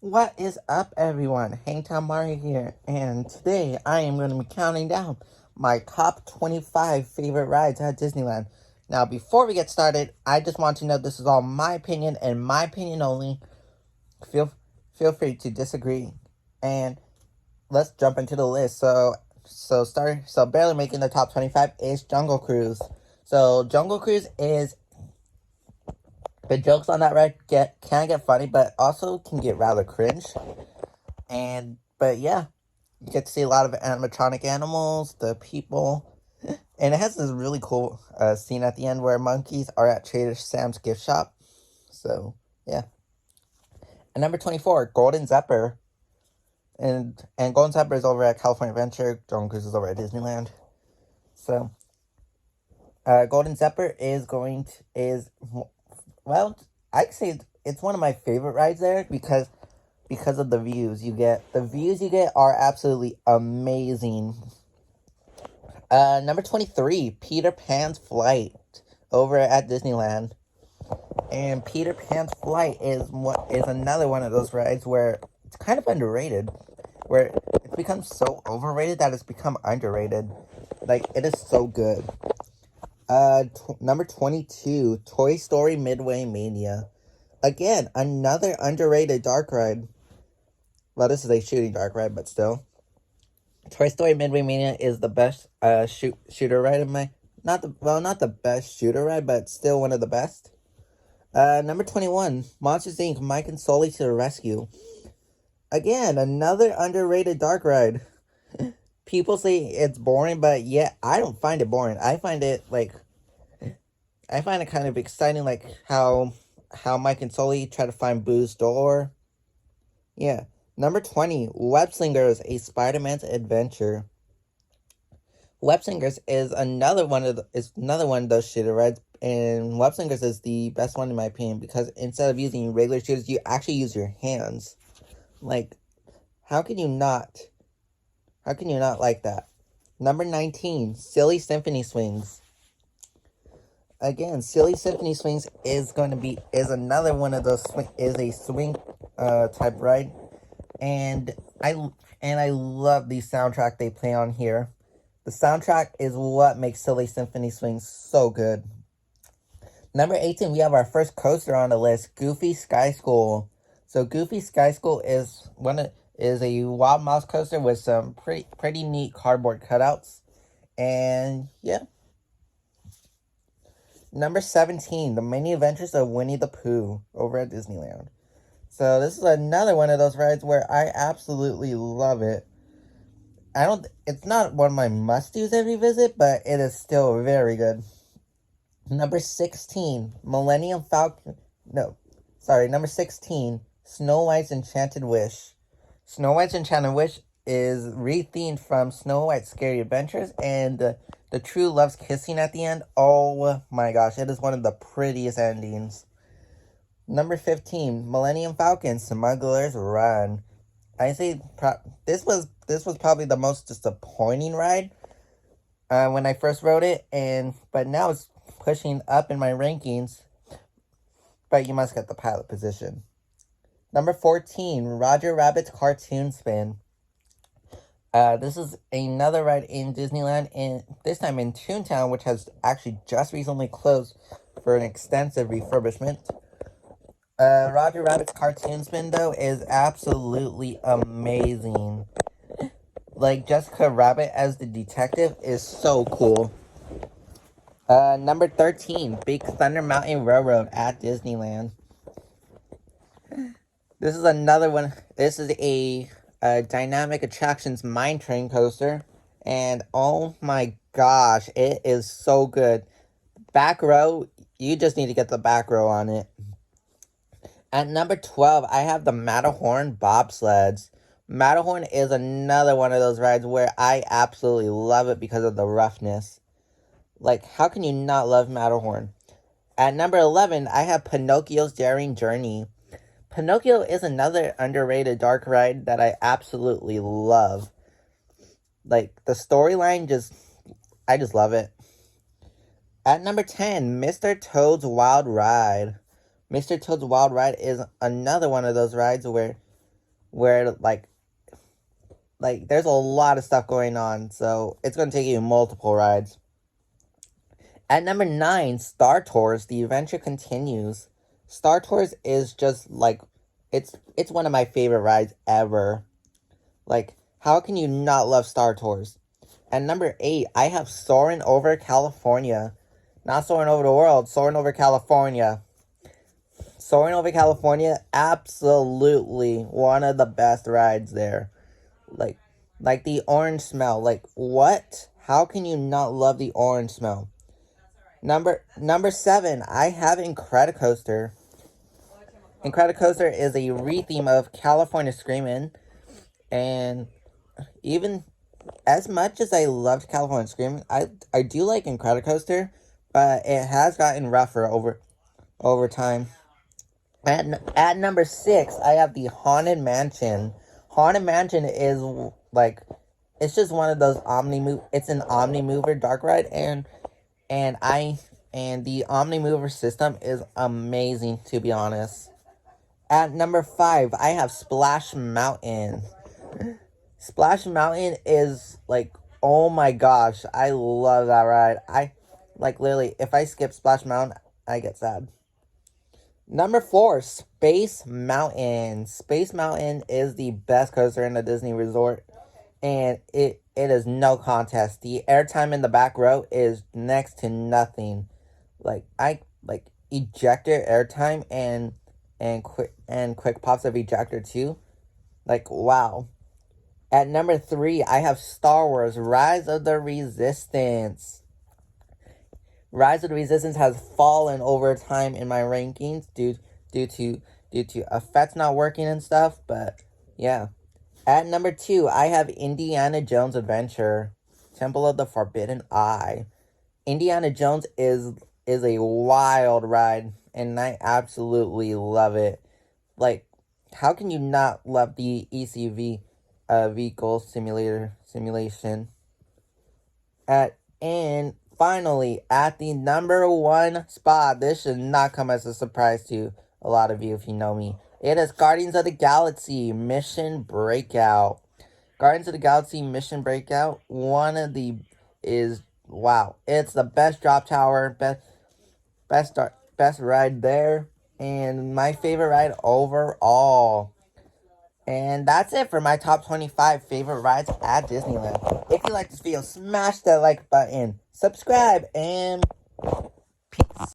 What is up, everyone? Hangtown Mario here, and today I am going to be counting down my top 25 favorite rides at Disneyland. Now, before we get started, I just want to know this is all my opinion and my opinion only. Feel feel free to disagree, and let's jump into the list. So barely making the top 25 is Jungle Cruise. So Jungle Cruise is the jokes on that ride can get funny, but also can get rather cringe. But yeah, you get to see a lot of animatronic animals, the people, and it has this really cool scene at the end where monkeys are at Trader Sam's gift shop. So yeah. And number 24, Golden Zephyr, and Golden Zephyr is over at California Adventure. Jungle Cruise is over at Disneyland. So Golden Zephyr well, I'd say it's one of my favorite rides there because of the views you get. The views you get are absolutely amazing. Number 23, Peter Pan's Flight over at Disneyland. And Peter Pan's Flight is another one of those rides where it's kind of underrated. Where it's become so overrated that it's become underrated. Like, it is so good. Number 22, Toy Story Midway Mania. Again, another underrated dark ride. Well, this is a shooting dark ride, but still. Toy Story Midway Mania is the best shooter ride of my... not the best shooter ride, but still one of the best. Number 21, Monsters Inc. Mike and Sully to the Rescue. Again, another underrated dark ride. People say it's boring, but yeah, I don't find it boring. I find it kind of exciting, like how Mike and Sully try to find Boo's door. Yeah. Number 20, Websingers, a Spider-Man's Adventure. Websingers is another one of those shooter rides, and Websingers is the best one in my opinion because instead of using regular shooters, you actually use your hands. Like, how can you not like that? Number 19, Silly Symphony Swings. Again, Silly Symphony Swings is another one of those is a swing type ride, and I love the soundtrack they play on here. The soundtrack is what makes Silly Symphony Swings so good. Number 18, we have our first coaster on the list, Goofy Sky School. So Goofy Sky School is a Wild Mouse coaster with some pretty neat cardboard cutouts. And yeah. Number 17, The Many Adventures of Winnie the Pooh over at Disneyland. So this is another one of those rides where I absolutely love it. It's not one of my must-dos every visit, but it is still very good. Number 16, Millennium Falcon. Number 16, Snow White's Enchanted Wish. Snow White's Enchanted Wish is rethemed from Snow White's Scary Adventures, and the true love's kissing at the end. Oh my gosh, it is one of the prettiest endings. Number 15, Millennium Falcon, Smugglers Run. I say this was probably the most disappointing ride when I first wrote it, but now it's pushing up in my rankings. But you must get the pilot position. Number 14, Roger Rabbit's Cartoon Spin. This is another ride in Disneyland, and this time in Toontown, which has actually just recently closed for an extensive refurbishment. Roger Rabbit's Cartoon Spin, though, is absolutely amazing. Like, Jessica Rabbit as the detective is so cool. Number 13, Big Thunder Mountain Railroad at Disneyland. This is another one. This is a Dynamic Attractions Mine Train coaster. And oh my gosh, it is so good. Back row, you just need to get the back row on it. At number 12, I have the Matterhorn Bobsleds. Matterhorn is another one of those rides where I absolutely love it because of the roughness. Like, how can you not love Matterhorn? At number 11, I have Pinocchio's Daring Journey. Pinocchio is another underrated dark ride that I absolutely love. Like, the storyline I just love it. At number 10, Mr. Toad's Wild Ride. Mr. Toad's Wild Ride is another one of those rides where where there's a lot of stuff going on, so it's going to take you multiple rides. At number 9, Star Tours, the adventure continues. Star Tours is just like, it's one of my favorite rides ever. Like, how can you not love Star Tours? At number 8, I have Soarin' Over California. Not Soarin' Over the World, Soarin' Over California. Soarin' Over California, absolutely one of the best rides there. Like the orange smell. Like, what? How can you not love the orange smell? Number 7, I have Incredicoaster. Incredicoaster is a retheme of California Screamin', and even as much as I loved California Screamin', I do like Incredicoaster, but it has gotten rougher over time. At number 6, I have the Haunted Mansion. Haunted Mansion is like, it's just one of those it's an Omni-Mover dark ride, and the Omni-Mover system is amazing, to be honest. At number 5, I have Splash Mountain. Splash Mountain is like, oh my gosh, I love that ride. Literally, if I skip Splash Mountain, I get sad. Number 4, Space Mountain. Space Mountain is the best coaster in the Disney Resort, and it is no contest. The airtime in the back row is next to nothing. Ejector airtime and quick pops of ejector too. Like, wow. At number 3, I have Star Wars Rise of the Resistance. Rise of the Resistance has fallen over time in my rankings due to effects not working and stuff, but yeah. At number 2, I have Indiana Jones Adventure, Temple of the Forbidden Eye. Indiana Jones is a wild ride, and I absolutely love it. Like, how can you not love the ECV vehicle simulation? And finally, at the number 1 spot, this should not come as a surprise to a lot of you if you know me. It is Guardians of the Galaxy Mission Breakout. Guardians of the Galaxy Mission Breakout, wow. It's the best drop tower, best ride there, and my favorite ride overall. And that's it for my top 25 favorite rides at Disneyland. If you like this video, smash that like button, subscribe, and